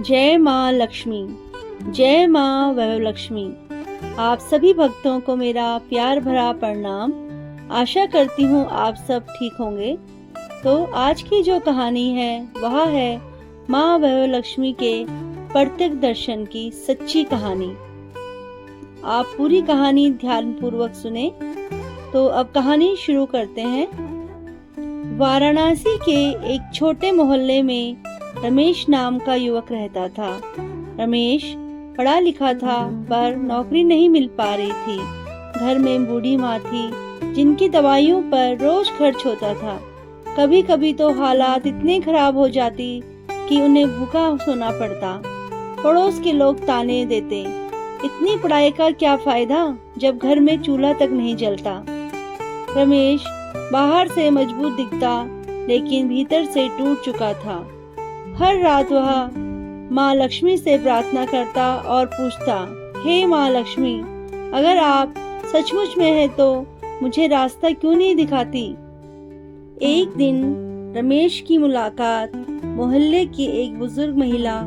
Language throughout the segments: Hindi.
जय माँ लक्ष्मी। जय माँ वैभव लक्ष्मी। आप सभी भक्तों को मेरा प्यार भरा प्रणाम। आशा करती हूँ आप सब ठीक होंगे। तो आज की जो कहानी है वह है माँ वैभव लक्ष्मी के प्रत्यक्ष दर्शन की सच्ची कहानी। आप पूरी कहानी ध्यानपूर्वक सुने। तो अब कहानी शुरू करते हैं। वाराणसी के एक छोटे मोहल्ले में रमेश नाम का युवक रहता था। रमेश पढ़ा लिखा था पर नौकरी नहीं मिल पा रही थी। घर में बूढ़ी माँ थी जिनकी दवाइयों पर रोज खर्च होता था। कभी कभी तो हालात इतने खराब हो जाती कि उन्हें भूखा सोना पड़ता। पड़ोस के लोग ताने देते, इतनी पढ़ाई का क्या फायदा जब घर में चूल्हा तक नहीं जलता। रमेश बाहर से मजबूत दिखता लेकिन भीतर से टूट चुका था। हर रात वह माँ लक्ष्मी से प्रार्थना करता और पूछता, हे माँ लक्ष्मी, अगर आप सचमुच में है तो मुझे रास्ता क्यों नहीं दिखाती। एक दिन रमेश की मुलाकात मोहल्ले की एक बुजुर्ग महिला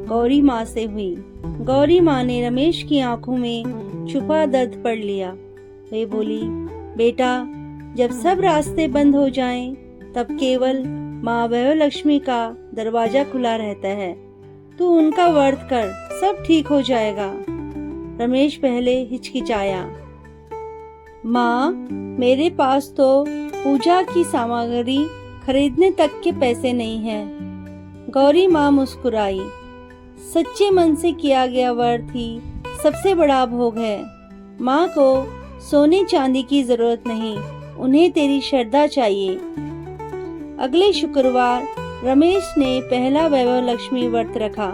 गौरी माँ से हुई। गौरी माँ ने रमेश की आंखों में छुपा दर्द पढ़ लिया। वे बोली, बेटा, जब सब रास्ते बंद हो जाएं, तब केवल माँ वैभव लक्ष्मी का दरवाजा खुला रहता है। तू उनका व्रत कर, सब ठीक हो जाएगा। रमेश पहले हिचकिचाया। माँ, मेरे पास तो पूजा की सामग्री खरीदने तक के पैसे नहीं हैं। गौरी माँ मुस्कुराई। सच्चे मन से किया गया व्रत ही सबसे बड़ा भोग है। माँ को सोने चांदी की जरूरत नहीं, उन्हें तेरी श्रद्धा चाहिए। अगले शुक्रवार रमेश ने पहला वैभव लक्ष्मी व्रत रखा।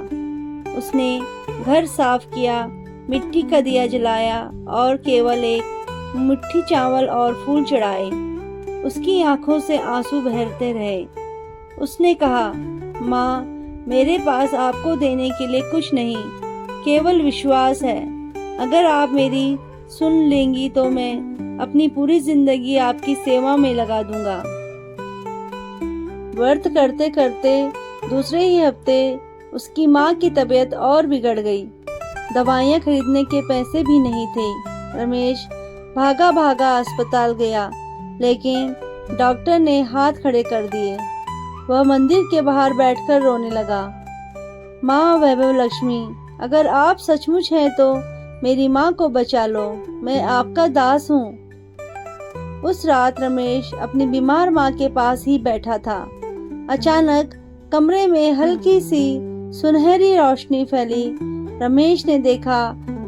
उसने घर साफ किया, मिट्टी का दिया जलाया और केवल एक मुट्ठी चावल और फूल चढ़ाए। उसकी आंखों से आंसू बहते रहे। उसने कहा, माँ, मेरे पास आपको देने के लिए कुछ नहीं, केवल विश्वास है। अगर आप मेरी सुन लेंगी तो मैं अपनी पूरी जिंदगी आपकी सेवा में लगा दूंगा। व्रत करते करते दूसरे ही हफ्ते उसकी माँ की तबीयत और बिगड़ गई। दवाइयाँ खरीदने के पैसे भी नहीं थे। रमेश भागा भागा अस्पताल गया, लेकिन डॉक्टर ने हाथ खड़े कर दिए। वह मंदिर के बाहर बैठकर रोने लगा। माँ वैभव लक्ष्मी, अगर आप सचमुच हैं तो मेरी माँ को बचा लो, मैं आपका दास हूँ। उस रात रमेश अपनी बीमार माँ के पास ही बैठा था। अचानक कमरे में हल्की सी सुनहरी रोशनी फैली। रमेश ने देखा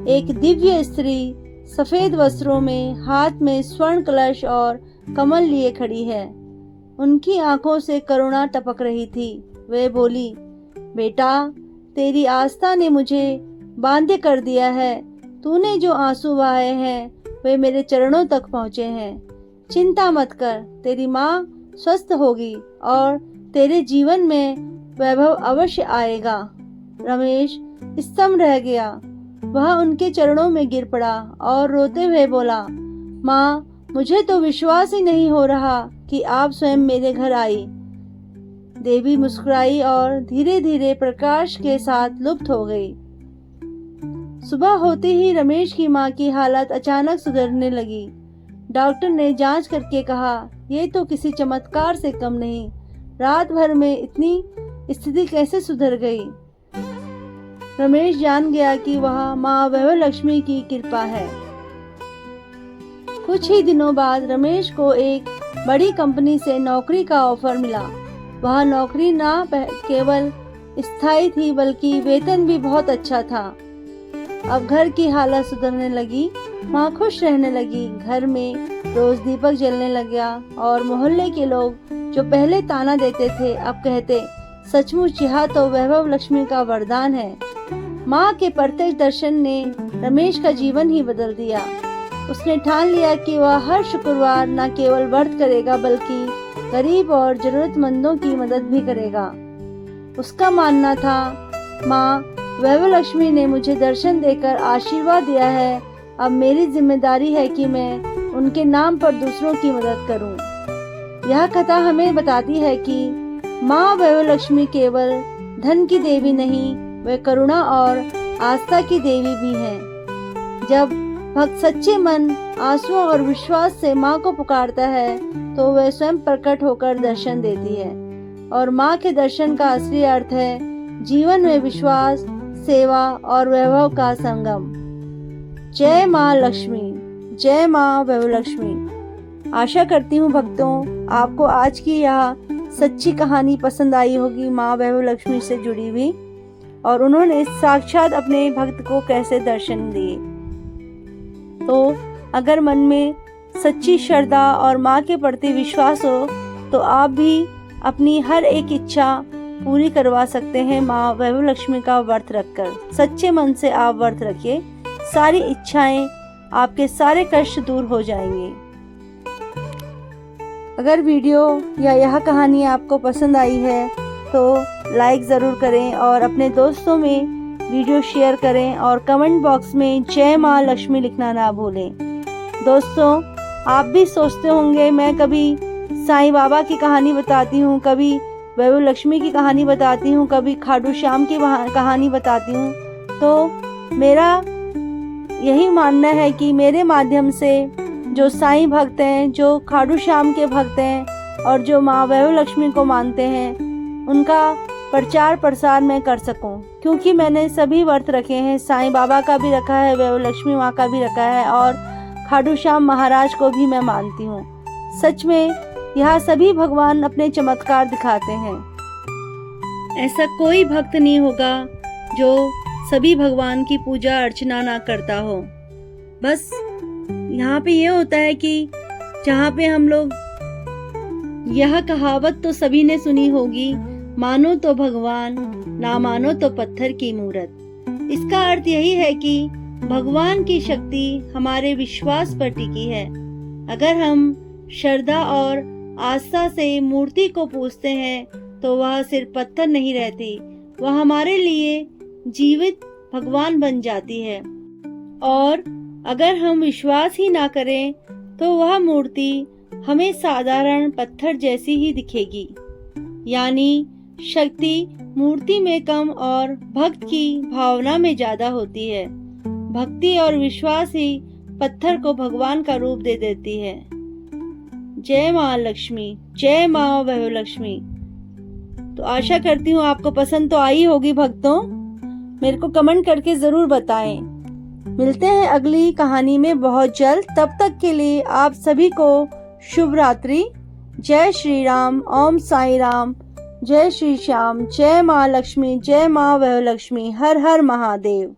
एक दिव्य स्त्री सफेद वस्त्रों में, हाथ में स्वर्ण कलश और कमल लिए खड़ी है। उनकी आंखों से करुणा टपक रही थी। वे बोली, बेटा, तेरी आस्था ने मुझे बांध्य कर दिया है। तूने जो आंसू बहाए हैं वे मेरे चरणों तक पहुँचे हैं। चिंता मत कर, तेरी माँ स्वस्थ होगी और तेरे जीवन में वैभव अवश्य आएगा। रमेश स्तंभ रह गया। वह उनके चरणों में गिर पड़ा और रोते हुए बोला, माँ, मुझे तो विश्वास ही नहीं हो रहा कि आप स्वयं मेरे घर आई। देवी मुस्कुराई और धीरे धीरे प्रकाश के साथ लुप्त हो गई। सुबह होते ही रमेश की माँ की हालत अचानक सुधरने लगी। डॉक्टर ने जांच करके कहा, ये तो किसी चमत्कार से कम नहीं। रात भर में इतनी स्थिति कैसे सुधर गई। रमेश जान गया कि वह माँ वैभव लक्ष्मी की कृपा है। कुछ ही दिनों बाद रमेश को एक बड़ी कंपनी से नौकरी का ऑफर मिला। वह नौकरी न केवल स्थायी थी बल्कि वेतन भी बहुत अच्छा था। अब घर की हालत सुधरने लगी, माँ खुश रहने लगी। घर में रोज दीपक जलने लगा और मोहल्ले के लोग जो पहले ताना देते थे अब कहते, सचमुच यह तो वैभव लक्ष्मी का वरदान है। माँ के प्रत्यक्ष दर्शन ने रमेश का जीवन ही बदल दिया। उसने ठान लिया कि वह हर शुक्रवार न केवल व्रत करेगा बल्कि गरीब और जरूरतमंदों की मदद भी करेगा। उसका मानना था, माँ वैभव लक्ष्मी ने मुझे दर्शन देकर आशीर्वाद दिया है, अब मेरी जिम्मेदारी है कि मैं उनके नाम पर दूसरों की मदद करूं। यह कथा हमें बताती है कि माँ वैभव लक्ष्मी केवल धन की देवी नहीं वे करुणा और आस्था की देवी भी हैं। जब भक्त सच्चे मन, आंसुओं और विश्वास से माँ को पुकारता है तो वह स्वयं प्रकट होकर दर्शन देती है। और माँ के दर्शन का असली अर्थ है जीवन में विश्वास, सेवा और वैभव का संगम। जय माँ लक्ष्मी, जय माँ वैभव लक्ष्मी। आशा करती हूँ भक्तों आपको आज की यह सच्ची कहानी पसंद आई होगी माँ वैभव लक्ष्मी से जुड़ी हुई, और उन्होंने साक्षात अपने भक्त को कैसे दर्शन दिए। तो अगर मन में सच्ची श्रद्धा और माँ के प्रति विश्वास हो तो आप भी अपनी हर एक इच्छा पूरी करवा सकते हैं माँ वैभव लक्ष्मी का व्रत रखकर। सच्चे मन से आप व्रत रखिए, सारी इच्छाएं, आपके सारे कष्ट दूर हो जाएंगे। अगर वीडियो या यह कहानी आपको पसंद आई है तो लाइक ज़रूर करें और अपने दोस्तों में वीडियो शेयर करें और कमेंट बॉक्स में जय माँ लक्ष्मी लिखना ना भूलें। दोस्तों, आप भी सोचते होंगे मैं कभी साईं बाबा की कहानी बताती हूँ, कभी वैभव लक्ष्मी की कहानी बताती हूँ, कभी खाटू श्याम की कहानी बताती हूँ। तो मेरा यही मानना है कि मेरे माध्यम से जो साईं भक्त हैं, जो खाटू श्याम के भक्त हैं और जो माँ वैभव लक्ष्मी को मानते हैं, उनका प्रचार प्रसार मैं कर सकूं। क्योंकि मैंने सभी व्रत रखे हैं, साईं बाबा का भी रखा है, वैभव लक्ष्मी माँ का भी रखा है और खाटू श्याम महाराज को भी मैं मानती हूँ। सच में यह सभी भगवान अपने चमत्कार दिखाते हैं। ऐसा कोई भक्त नहीं होगा जो सभी भगवान की पूजा अर्चना ना करता हो। बस यहाँ पे ये होता है कि जहाँ पे हम लोग, यह कहावत तो सभी ने सुनी होगी, मानो तो भगवान, ना मानो तो पत्थर की मूरत। इसका अर्थ यही है कि भगवान की शक्ति हमारे विश्वास पर टिकी है। अगर हम श्रद्धा और आस्था से मूर्ति को पूजते हैं तो वह सिर्फ पत्थर नहीं रहती, वह हमारे लिए जीवित भगवान बन जाती है। और अगर हम विश्वास ही ना करें तो वह मूर्ति हमें साधारण पत्थर जैसी ही दिखेगी। यानी शक्ति मूर्ति में कम और भक्त की भावना में ज्यादा होती है। भक्ति और विश्वास ही पत्थर को भगवान का रूप दे देती है। जय माँ लक्ष्मी, जय माँ वैभव लक्ष्मी। तो आशा करती हूँ आपको पसंद तो आई होगी भक्तों। मेरे को कमेंट करके जरूर बताएं। मिलते हैं अगली कहानी में बहुत जल्द। तब तक के लिए आप सभी को शुभ रात्रि। जय श्री राम, ओम साई राम, जय श्री श्याम, जय माँ लक्ष्मी, जय माँ वैभव लक्ष्मी, हर हर महादेव।